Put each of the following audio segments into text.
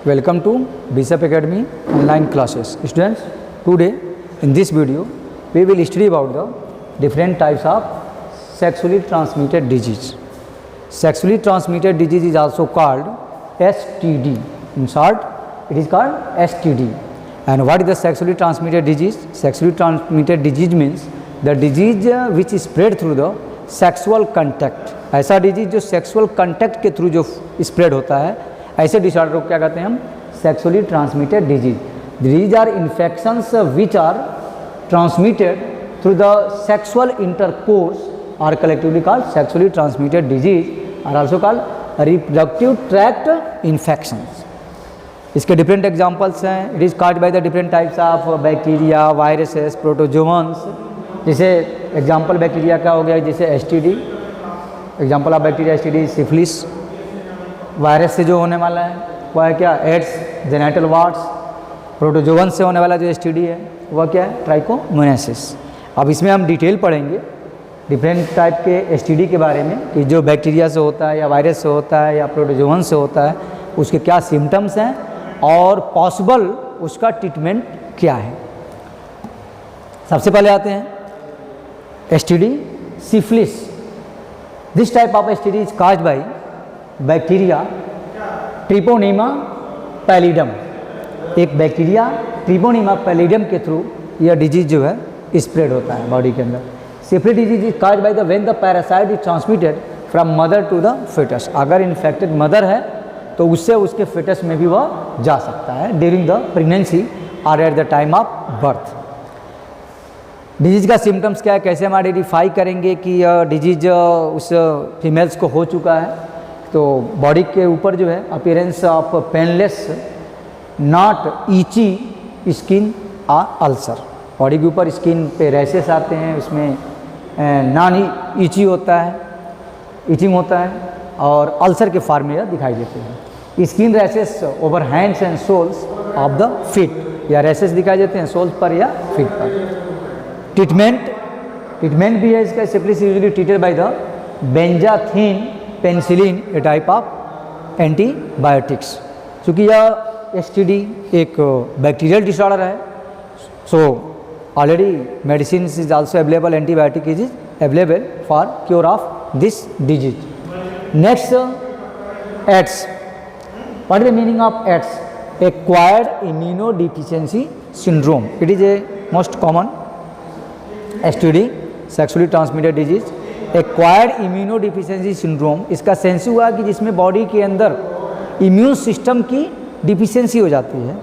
Welcome to Bishop Academy online classes. Students, today in this video we will study about the different types of sexually transmitted disease. Sexually transmitted disease is also called STD. In short, it is called STD. And what is the sexually transmitted disease? Sexually transmitted disease means the disease which is spread through the sexual contact. ऐसा disease जो sexual contact के through जो spread होता है, ऐसे disorder को क्या कहते हैं हम? Sexually transmitted disease. These are infections which are transmitted through the sexual intercourse are collectively called sexually transmitted disease, are also called reproductive tract infections. इसके डिफरेंट एग्जाम्पल्स हैं. It is caused by the different types of bacteria, viruses, protozoans. जैसे example bacteria का हो गया, जैसे STD. Example of bacteria STD, syphilis. Virus से जो होने वाला है वह है क्या? Ads, genital वार्ट्स. प्रोटोजोअन से होने वाला जो एसटीडी है वह क्या है? ट्राइकोमोनासिस. अब इसमें हम डिटेल पढ़ेंगे डिफरेंट टाइप के एसटीडी के बारे में कि जो बैक्टीरिया से होता है या वायरस से होता है या प्रोटोजोअन से होता है, उसके क्या सिम्टम्स हैं और पॉसिबल उसका ट्रीटमेंट क्या है. सबसे पहले आते हैं STD syphilis. This type of STD is caused by bacteria treponema pallidum. एक बैक्टीरिया ट्रिपोनिमा पैलिडम के थ्रू यह डिजीज जो है स्प्रेड होता है बॉडी के अंदर. Syphilis disease is caused by the when the parasite is transmitted from mother to the fetus. अगर इन्फेक्टेड मदर है तो उससे उसके fetus में भी वह जा सकता है ड्यूरिंग द प्रेगनेंसी और at the time of birth. Disease का सिम्टम्स क्या है, कैसे हम आइडेंटिफाई करेंगे कि यह डिजीज उस फीमेल्स को हो चुका है? तो बॉडी के ऊपर जो है अपीयरेंस ऑफ पेनलेस नॉट ईची स्किन आ अल्सर. बॉडी के ऊपर स्किन पे रैशेस आते हैं, उसमें नॉन ईची होता है, ईचिंग होता है और अल्सर के फॉर्म में यह दिखाई देते हैं. Skin rashes over hands and soles of the feet, या रैशेस दिखाई देते हैं सोल्स पर या फीट पर. ट्रीटमेंट भी है इसका. Syphilis usually treated by the benzathine penicillin, a type of antibiotics. चूँकि यह एसटीडी एक बैक्टीरियल डिसऑर्डर है, so already medicine is also available, antibiotic is available for cure of this disease. Next, AIDS. What is the meaning of AIDS? Acquired immunodeficiency syndrome. It is a most common STD, sexually transmitted disease. Acquired immunodeficiency syndrome, इसका sense हुआ कि जिसमें body के अंदर immune system की deficiency हो जाती है.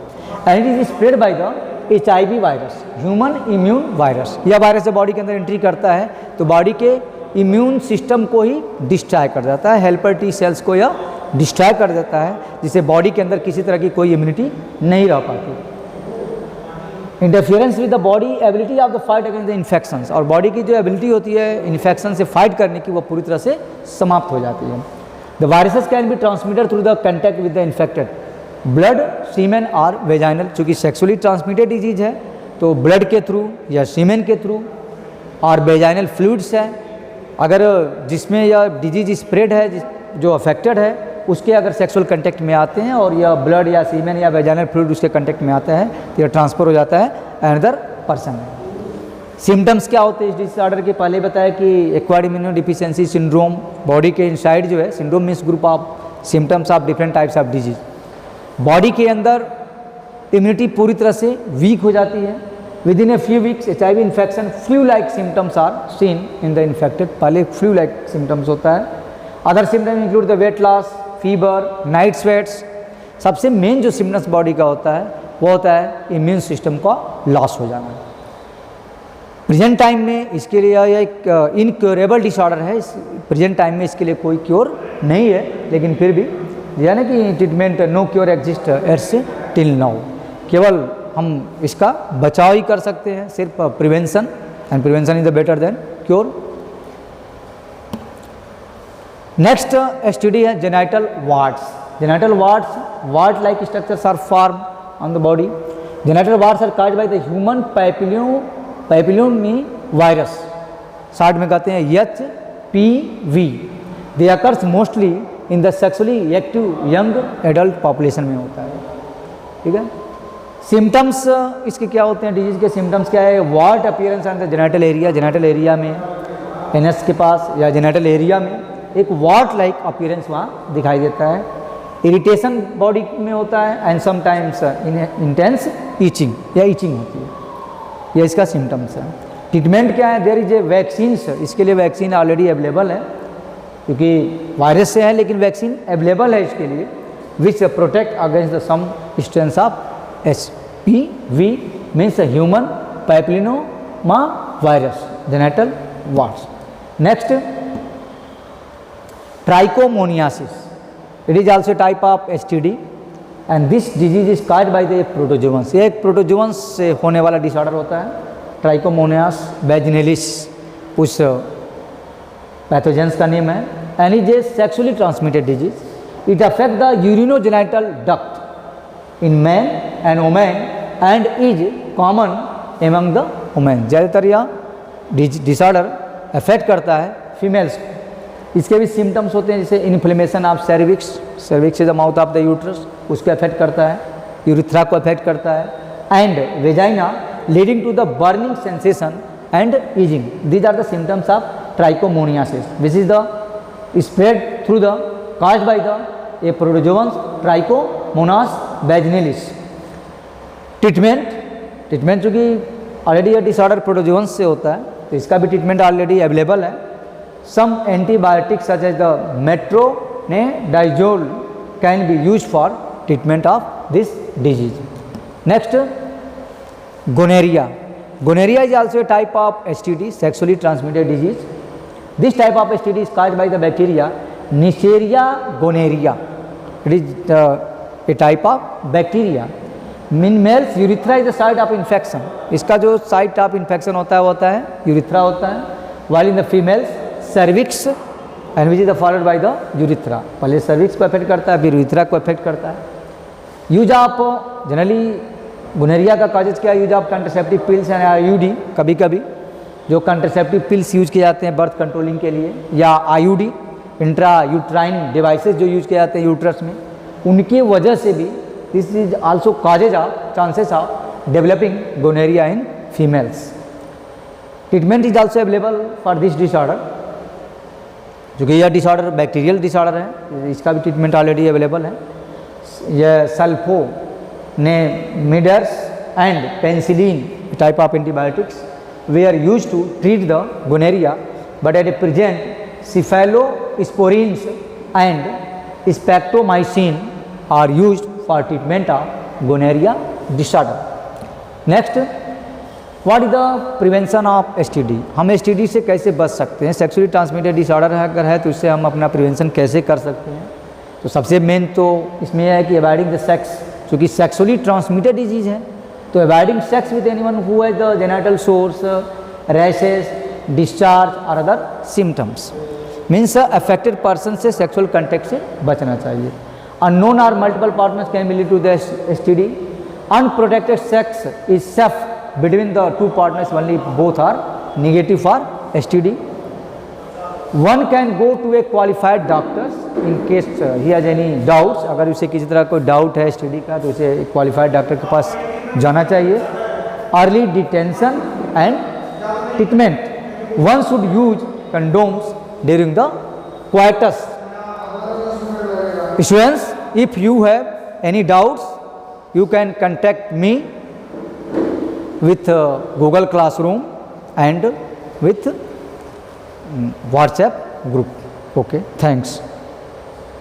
And it is spread by the HIV virus, human immune virus. यह वायरस जब बॉडी के अंदर एंट्री करता है तो बॉडी के इम्यून सिस्टम को ही डिस्ट्रॉय कर देता है. हेल्पर टी सेल्स को यह डिस्ट्रॉय कर देता है, जिससे बॉडी के अंदर किसी तरह की कोई इम्यूनिटी नहीं रह पाती. Interference with the body ability of the fight against the infections. और बॉडी की जो एबिलिटी होती है इन्फेक्शन से फाइट करने की, वो पूरी तरह से समाप्त हो जाती है. The viruses can be transmitted through the contact with the infected blood, semen और वेजाइनल. चूँकि सेक्सुअली ट्रांसमिटेड डिजीज है तो ब्लड के थ्रू या सीमेन के थ्रू और वेजाइनल फ्लूइड्स है. अगर जिसमें यह डिजीज स्प्रेड है, जो अफेक्टेड है, उसके अगर सेक्सुअल कंटेक्ट में आते हैं और यह ब्लड या सीमेन या वेजाइनल फ्लूइड उसके कंटेक्ट में आता है तो यह ट्रांसफ़र हो जाता है अनदर पर्सन. सिम्टम्स क्या होते हैं इस डिसऑर्डर के? पहले बताया कि एक्वायर्ड इम्यूनोडिफिशियंसी सिंड्रोम, बॉडी के इनसाइड जो है, syndrome means group of symptoms of different types of disease. Body के अंदर इम्यूनिटी पूरी तरह से वीक हो जाती है. Within a few weeks HIV infection, flu like symptoms are seen in the infected. पहले फ्लू लाइक सिम्टम्स होता है. Other symptoms include the weight loss, fever, night sweats. सबसे मेन जो सिम्टम्स बॉडी का होता है वो होता है इम्यून सिस्टम का लॉस हो जाना. प्रेजेंट टाइम में इसके लिए यह एक इनक्योरेबल डिसऑर्डर है. प्रेजेंट टाइम में इसके लिए कोई क्योर नहीं है, लेकिन फिर भी यानी कि treatment no cure exists till now. केवल हम इसका बचाव ही कर सकते हैं, सिर्फ prevention, and prevention is the better than cure. Next STD है genital warts. Genital warts, wart like structures are form on the body. Genital warts are caused by the human papilloma virus. Short में कहते हैं HPV. They occurs mostly in the sexually active young adult population में होता है. ठीक है। Symptoms इसके क्या होते हैं, डिजीज के सिम्टम्स क्या है, what appearance on the genital area, genital area में एनस के पास या जेनिटल एरिया में एक वाट लाइक अपीयरेंस वहाँ दिखाई देता है। इरिटेशन बॉडी में होता है एंड समटाइम्स इंटेंस ईचिंग या ईचिंग होती है, ये इसका सिम्टम्स है। ट्रीटमेंट क्या है, देयर इज ए वैक्सीन्स, इसके लिए वैक्सीन ऑलरेडी अवेलेबल है क्योंकि वायरस से है, लेकिन वैक्सीन अवेलेबल है इसके लिए which protect against the some strains of HPV means human papilloma virus genital warts. Next trichomoniasis, it is also type of STD and this disease is caused by the protozoans, ये एक protozoans से होने वाला disorder होता है। ट्राइकोमोनियास वैजिनेलिस उस pathogens का name है and is a sexually transmitted disease, it affect the urinogenital duct in man and women and is common among the women, ज़्यादातर यह डिसऑर्डर अफेक्ट करता है फीमेल्स को। इसके भी सिम्टम्स होते हैं जैसे inflammation of cervix, cervix is the mouth of the uterus, उसको अफेक्ट करता है, यूरिथ्रा को अफेक्ट करता है and vagina leading to the burning sensation and itching, these are the symptoms of trichomoniasis which is the spread through the caused by the a protozoans Trichomonas vaginalis। Treatment चूँकि already यह disorder protozoans से होता है तो इसका भी treatment already available है। Some antibiotics such as the metronidazole can be use for treatment of this disease. Next gonorrhea, gonorrhea is also a type of STD, sexually transmitted disease. This type of STD is caused by the bacteria Neisseria gonorrhea. It is a type of bacteria. In males, urethra is the site of infection. इसका जो site of infection होता है वो होता है urethra होता है, while in the females cervix and which is the followed by the urethra. पहले cervix को affect करता है फिर urethra को affect करता है। यूज ऑफ जनरली गोनेरिया का काजेज क्या है, use of contraceptive pills and IUD, कभी कभी जो कंट्रासेप्टिव पिल्स यूज किए जाते हैं बर्थ कंट्रोलिंग के लिए या IUD इंट्रा यूट्राइन डिवाइसेस जो यूज किए जाते हैं यूट्रस में, उनकी वजह से भी this is also causes of chances of developing gonorrhoea in females. Treatment is also available for this disorder, जो कि यह डिसऑर्डर बैक्टीरियल डिसऑर्डर है, इसका भी ट्रीटमेंट ऑलरेडी अवेलेबल है। यह sulfonamides and penicillin type of antibiotics वे are use to treat the gonorrhea, but at a present cephalosporins and spectromycin are used for treatment of gonorrhea disorder. Next, what is the prevention of STD? हम STD से कैसे बच सकते हैं, sexually transmitted disorder अगर है तो इससे हम अपना प्रिवेंशन कैसे कर सकते हैं। तो सबसे मेन तो इसमें यह है कि अवॉइडिंग द सेक्स, क्योंकि सेक्सुअली ट्रांसमिटेड डिजीज है तो avoiding sex with anyone who has the genital sores, rashes, discharge और other symptoms, means affected person से सेक्सुअल कंटेक्ट से बचना चाहिए। अननोन और multiple partners can be lead to the STD। Unprotected sex is safe between the two partners only both are negative for STD। One can go to a qualified doctors in case he has any doubts, अगर उसे किसी तरह कोई doubt है STD का तो उसे एक क्वालिफाइड डॉक्टर के पास जाना चाहिए। Early detention and treatment, one should use condoms during the coitus. Students, if you have any doubts, you can contact me with Google Classroom and with WhatsApp group. Okay, thanks.